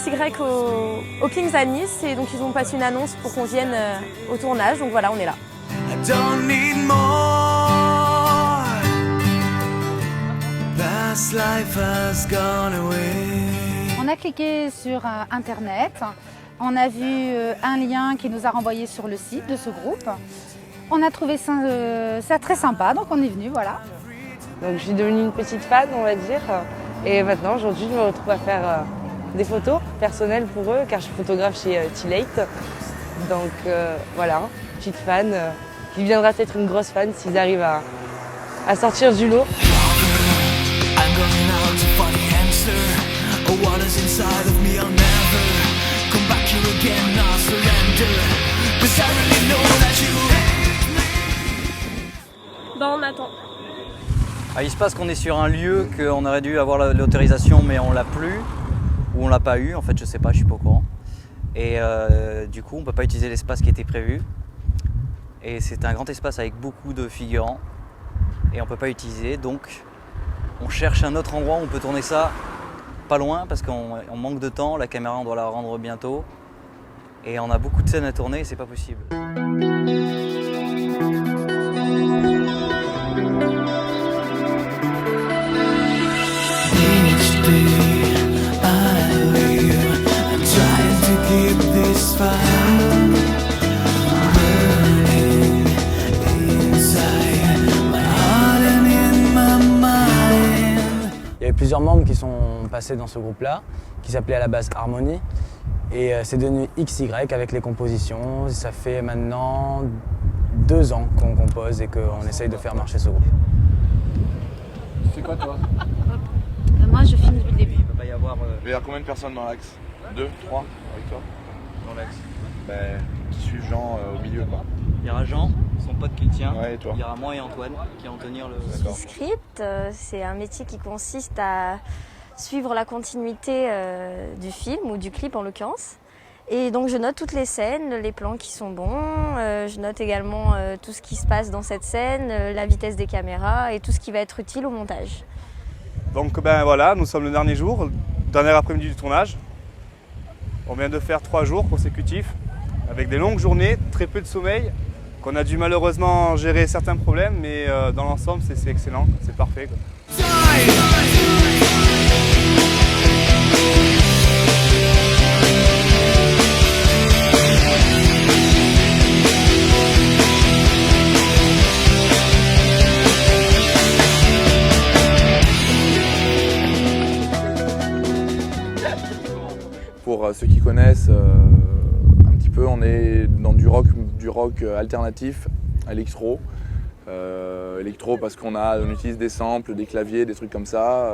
XY au Kings à Nice et donc ils ont passé une annonce pour qu'on vienne au tournage, donc voilà, on est là. I don't need more. Past life has gone away. On a cliqué sur internet, on a vu un lien qui nous a renvoyé sur le site de ce groupe. On a trouvé ça très sympa, donc on est venu, voilà. Donc je suis devenue une petite fan, on va dire. Et maintenant, aujourd'hui, je me retrouve à faire des photos personnelles pour eux, car je suis photographe chez T-Late. Donc voilà, petite fan qui viendra être une grosse fan s'ils arrivent à sortir du lot. On attend. Il se passe qu'on est sur un lieu qu'on aurait dû avoir l'autorisation mais on l'a plus, ou on l'a pas eu, en fait je sais pas, je suis pas au courant. Et du coup on peut pas utiliser l'espace qui était prévu. Et c'est un grand espace avec beaucoup de figurants et on peut pas utiliser, donc on cherche un autre endroit où on peut tourner ça pas loin parce qu'on manque de temps, la caméra on doit la rendre bientôt et on a beaucoup de scènes à tourner et c'est pas possible. Il y avait plusieurs membres qui sont passés dans ce groupe-là, qui s'appelait à la base Harmonie. Et c'est devenu XY avec les compositions. Ça fait maintenant 2 ans qu'on compose et qu'on essaye de faire marcher ce groupe. C'est quoi toi? Moi je filme depuis le début. Il peut pas y avoir... Il y a combien de personnes dans l'axe? 2, 3 avec toi? Dans l'axe? Ben, qui suivent Jean au milieu quoi. Il y aura Jean, son pote qui le tient, Ouais, et toi? il y aura moi et Antoine qui vont tenir le... D'accord. Script, c'est un métier qui consiste à suivre la continuité du film ou du clip en l'occurrence. Et donc je note toutes les scènes, les plans qui sont bons, je note également tout ce qui se passe dans cette scène, la vitesse des caméras et tout ce qui va être utile au montage. Donc ben voilà, nous sommes le dernier jour, dernier après-midi du tournage. On vient de faire 3 jours consécutifs avec des longues journées, très peu de sommeil, qu'on a dû malheureusement gérer certains problèmes, mais dans l'ensemble c'est excellent, c'est parfait, quoi. Pour ceux qui connaissent un petit peu, on est dans du rock alternatif, électro. Électro parce qu'on utilise des samples, des claviers, des trucs comme ça,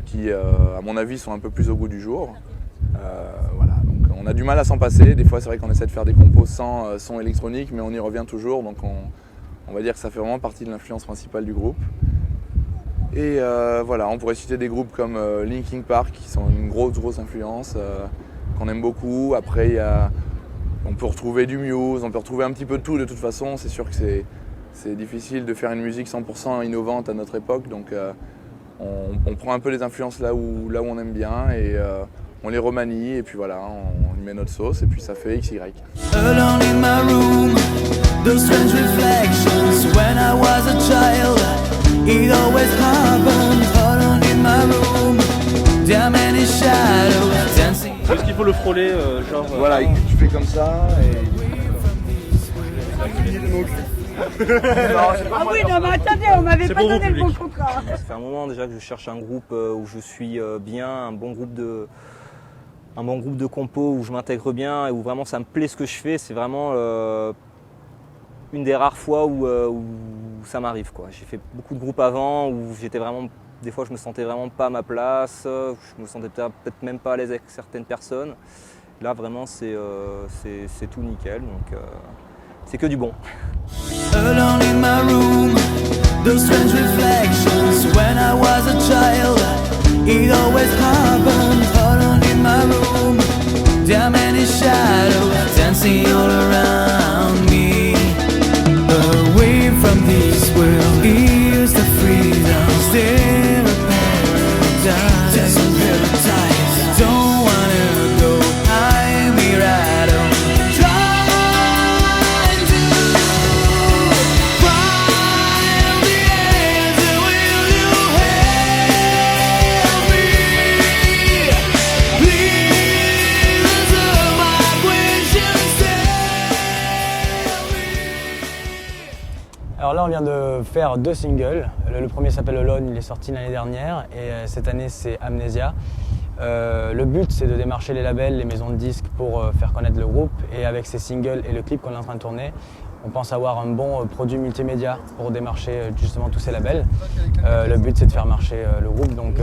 qui à mon avis sont un peu plus au goût du jour. Voilà, donc on a du mal à s'en passer. Des fois c'est vrai qu'on essaie de faire des compos sans son électronique, mais on y revient toujours, donc on va dire que ça fait vraiment partie de l'influence principale du groupe. Et voilà, on pourrait citer des groupes comme Linkin Park qui sont une grosse influence, qu'on aime beaucoup. Après on peut retrouver du Muse, on peut retrouver un petit peu de tout de toute façon. C'est sûr que c'est difficile de faire une musique 100% innovante à notre époque, donc on prend un peu les influences là où on aime bien et on les remanie et puis voilà, on y met notre sauce et puis ça fait XY. Alone in my room, those strange reflections when I was a child. It always happened. Alone in my room, there are many shadows dancing. Est-ce qu'il faut le frôler, genre... Voilà, tu fais comme ça et... Ah oui, non mais attendez, on m'avait pas donné le bon contrat. Ça fait un moment déjà que je cherche un groupe où je suis bien, un bon groupe de compos où je m'intègre bien et où vraiment ça me plaît ce que je fais. C'est vraiment une des rares fois où ça m'arrive, quoi. J'ai fait beaucoup de groupes avant où j'étais vraiment, des fois je me sentais vraiment pas à ma place, je me sentais peut-être même pas à l'aise avec certaines personnes. Là vraiment c'est tout nickel, donc c'est que du bon. Alone in my room, those strange reflections when I was a child. It always happened. Alone in my room, there are many shadows dancing all around me. Away from this world, here's the freedom. There's a paradise. Don't wanna Alors là, on vient de faire 2 singles. Le premier s'appelle Alone, il est sorti l'année dernière et cette année c'est Amnesia. Le but c'est de démarcher les labels, les maisons de disques pour faire connaître le groupe et avec ces singles et le clip qu'on est en train de tourner, on pense avoir un bon produit multimédia pour démarcher justement tous ces labels. Le but c'est de faire marcher le groupe, donc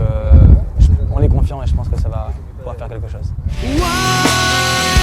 on est confiant et je pense que ça va pouvoir faire quelque chose. Why?